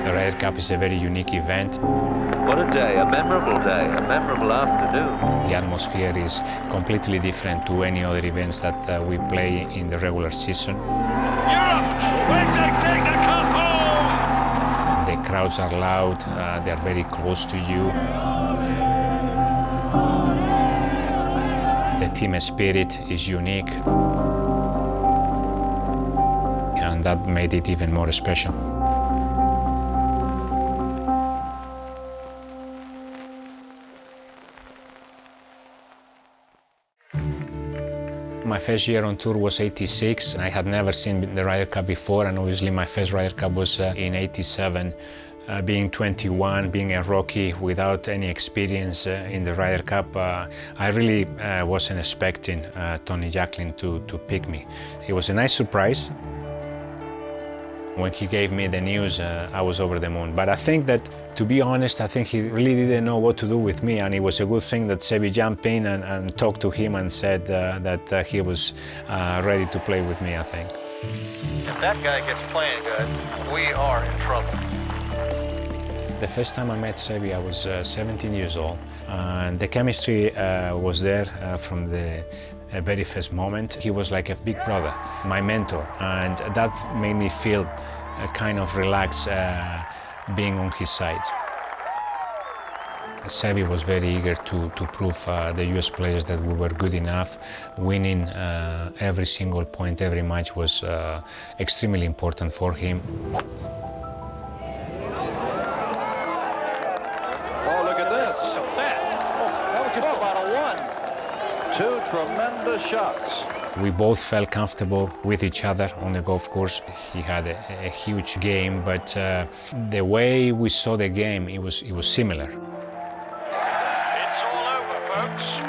The Ryder Cup is a very unique event. What a day, a memorable afternoon. The atmosphere is completely different to any other events that we play in the regular season. Europe, will take the cup home! The crowds are loud, they are very close to you. The team spirit is unique, and that made it even more special. My first year on tour was '86. I had never seen the Ryder Cup before, and obviously my first Ryder Cup was in '87. Being 21, being a rookie without any experience in the Ryder Cup, I really wasn't expecting Tony Jacklin to pick me. It was a nice surprise. When he gave me the news, I was over the moon. But I think that, to be honest, I think he really didn't know what to do with me, and it was a good thing that Seve jumped in and talked to him and said that he was ready to play with me, I think. If that guy gets playing good, we are in trouble. The first time I met Seve, I was 17 years old, and the chemistry was there from the very first moment. He was like a big brother, my mentor, and that made me feel kind of relaxed being on his side. Seve was very eager to prove the US players that we were good enough. Winning every single point, every match was extremely important for him. Oh, look at this. That was just about a one. Two tremendous shots. We both felt comfortable with each other on the golf course. He had a huge game, but the way we saw the game, it was similar. It's all over, folks.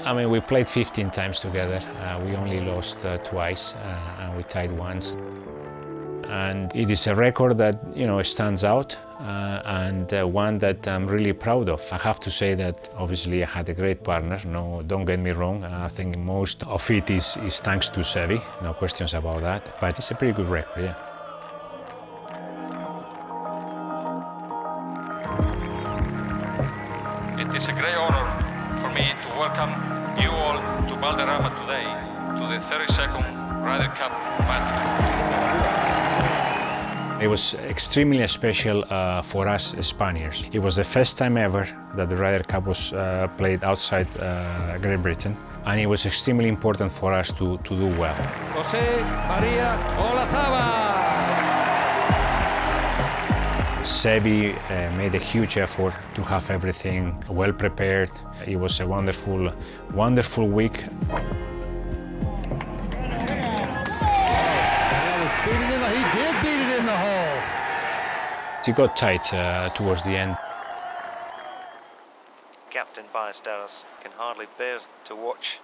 I mean, we played 15 times together. We only lost twice, and we tied once. And it is a record that, you know, stands out, and one that I'm really proud of. I have to say that obviously I had a great partner. No, don't get me wrong. I think most of it is thanks to Seve, no questions about that. But it's a pretty good record, yeah. It is a great honor for me to welcome you all to Valderrama today, to the 32nd Ryder Cup matches. It was extremely special for us Spaniards. It was the first time ever that the Ryder Cup was played outside Great Britain, and it was extremely important for us to do well. José María Olazábal. Seve made a huge effort to have everything well prepared. It was a wonderful week. It got tight towards the end. Captain Ballesteros can hardly bear to watch.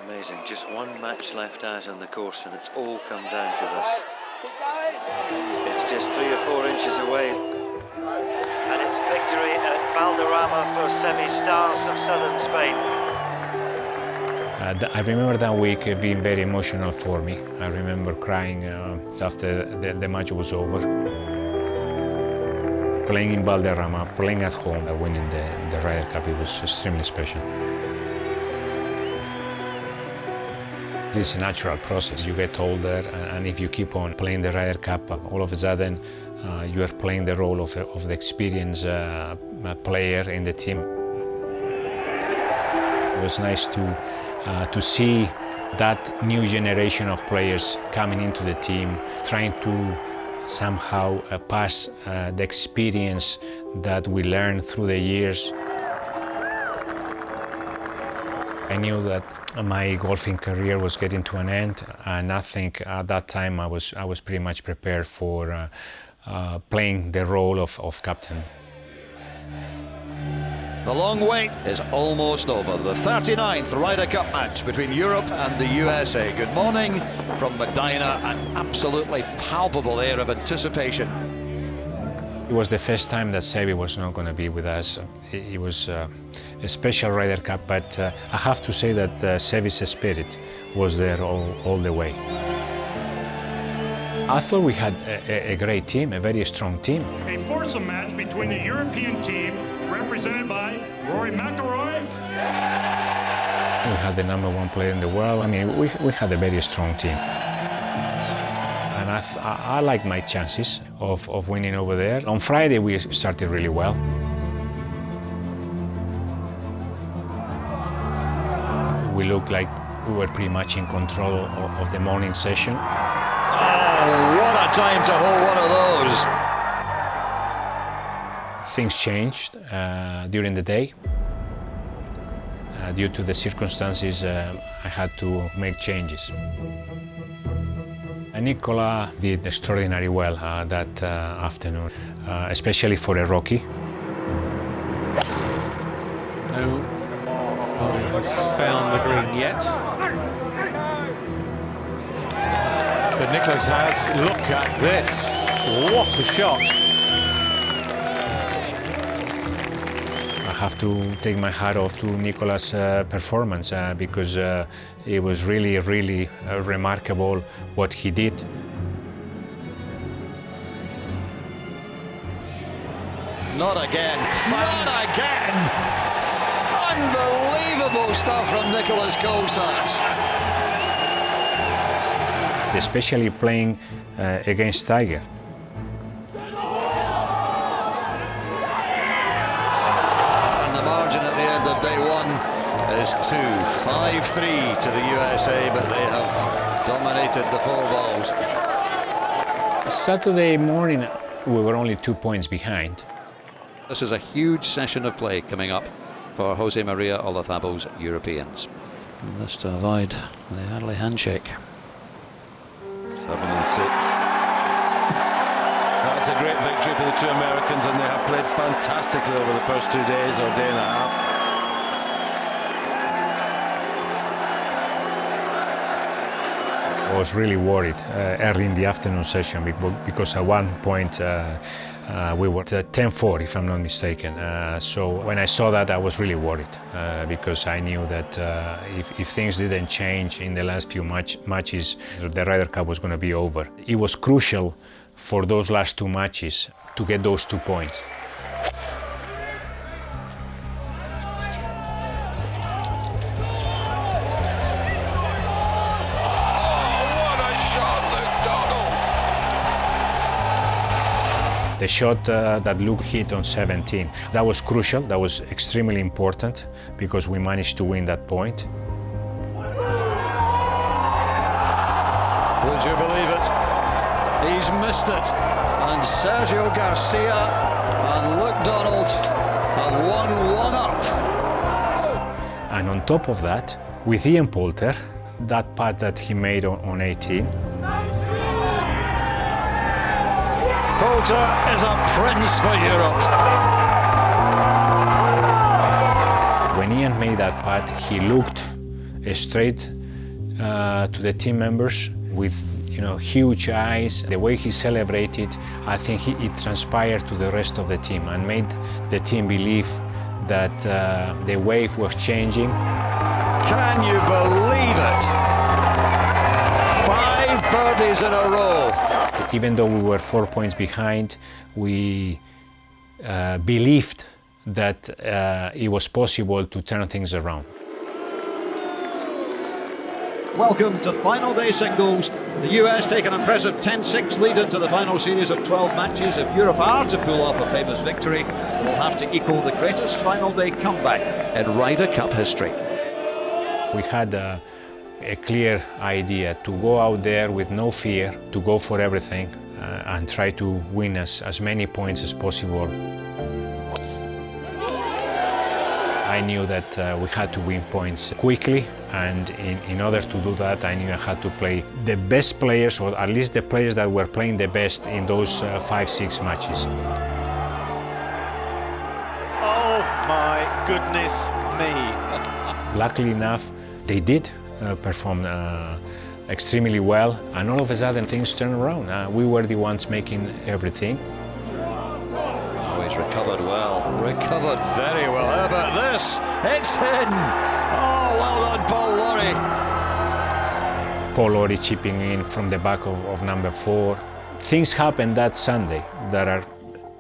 Amazing, just one match left out on the course and it's all come down to this. It's just 3 or 4 inches away. And it's victory at Valderrama for Seve Stars of southern Spain. I remember that week being very emotional for me. I remember crying after the match was over. Playing in Valderrama, playing at home, winning the Ryder Cup, it was extremely special. This is a natural process. You get older, and if you keep on playing the Ryder Cup, all of a sudden you are playing the role of the experienced player in the team. It was nice to see that new generation of players coming into the team, trying to somehow pass the experience that we learned through the years. I knew that my golfing career was getting to an end, and I think at that time I was pretty much prepared for playing the role of captain. The long wait is almost over. The 39th Ryder Cup match between Europe and the USA. Good morning from Medinah, an absolutely palpable air of anticipation. It was the first time that Seve was not going to be with us. It was a special Ryder Cup, but I have to say that Seve's spirit was there all the way. I thought we had a great team, a very strong team. A foursome match between the European team, represented by Rory McIlroy. We had the #1 player in the world. I mean, we had a very strong team. And I liked my chances of winning over there. On Friday, we started really well. We looked like we were pretty much in control of the morning session. Oh, what a time to hold one of those! Things changed during the day. Due to the circumstances, I had to make changes. Nicola did extraordinarily well that afternoon, especially for a rookie. No ball has found the green yet. But Nicholas has. Look at this. What a shot. I have to take my hat off to Nicola's performance because it was really remarkable what he did. Not again. Not again! Unbelievable stuff from Nicholas Goldsass. Especially playing against Tiger. Margin at the end of day one is 2. 5-3 to the USA, but they have dominated the four balls. Saturday morning, we were only 2 points behind. This is a huge session of play coming up for José María Olazábal's Europeans. And this to avoid the early handshake. 7 and 6. That's a great victory for the two Americans, and they have played fantastically over the first 2 days or day and a half. I was really worried early in the afternoon session because at one point we were at 10-4, if I'm not mistaken. So when I saw that, I was really worried because I knew that if things didn't change in the last few matches, the Ryder Cup was going to be over. It was crucial for those last 2 matches to get those 2 points. The shot that Luke hit on 17, that was crucial, that was extremely important because we managed to win that point. Would you believe it? He's missed it, and Sergio Garcia and Luke Donald have won 1 up. And on top of that, with Ian Poulter, that putt that he made on 18. Poulter is a prince for Europe. When Ian made that putt, he looked straight to the team members with huge eyes. The way he celebrated, I think it transpired to the rest of the team and made the team believe that the wave was changing. Can you believe it? 5 birdies in a row. Even though we were 4 points behind, we believed that it was possible to turn things around. Welcome to final day singles. The US take an impressive 10-6 lead into the final series of 12 matches. If Europe are to pull off a famous victory, it will have to equal the greatest final day comeback in Ryder Cup history. We had a clear idea to go out there with no fear, to go for everything and try to win as many points as possible. I knew that we had to win points quickly, and in order to do that, I knew I had to play the best players, or at least the players that were playing the best in those 5-6 matches. Oh my goodness me. Luckily enough, they did perform extremely well, and all of a sudden things turned around. We were the ones making everything. He's recovered well, recovered very well. How about this? It's in! Oh, well done, Paul Lawrie. Paul Lawrie chipping in from the back of number 4. Things happened that Sunday that are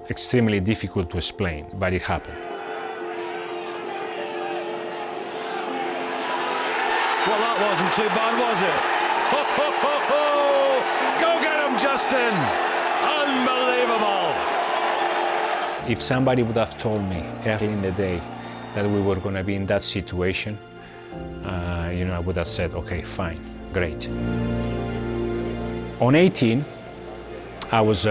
extremely difficult to explain, but it happened. Well, that wasn't too bad, was it? Ho, ho, ho, ho! Go get him, Justin! Unbelievable! If somebody would have told me early in the day that we were going to be in that situation, I would have said, okay, fine, great. On 18, I was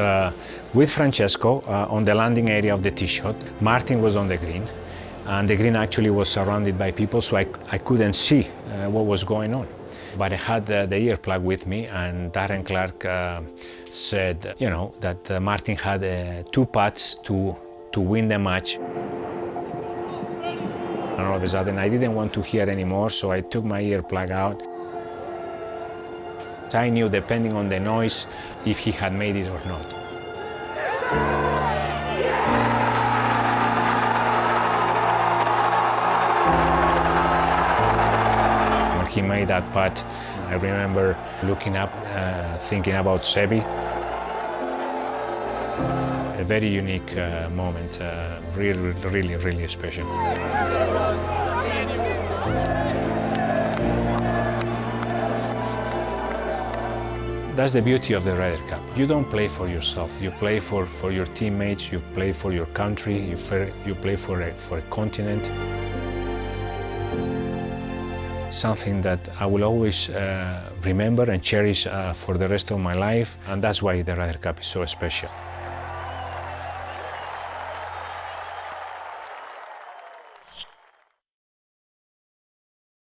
with Francesco on the landing area of the tee shot. Martin was on the green, and the green actually was surrounded by people, so I couldn't see what was going on. But I had the earplug with me, and Darren Clark said, that Martin had 2 putts to win the match. And all of a sudden, I didn't want to hear anymore, so I took my earplug out. I knew, depending on the noise, if he had made it or not. When he made that putt, I remember looking up, thinking about Seve. A very unique moment, really, really, really special. That's the beauty of the Ryder Cup. You don't play for yourself. You play for your teammates. You play for your country. You play for a continent. Something that I will always remember and cherish for the rest of my life, and that's why the Ryder Cup is so special.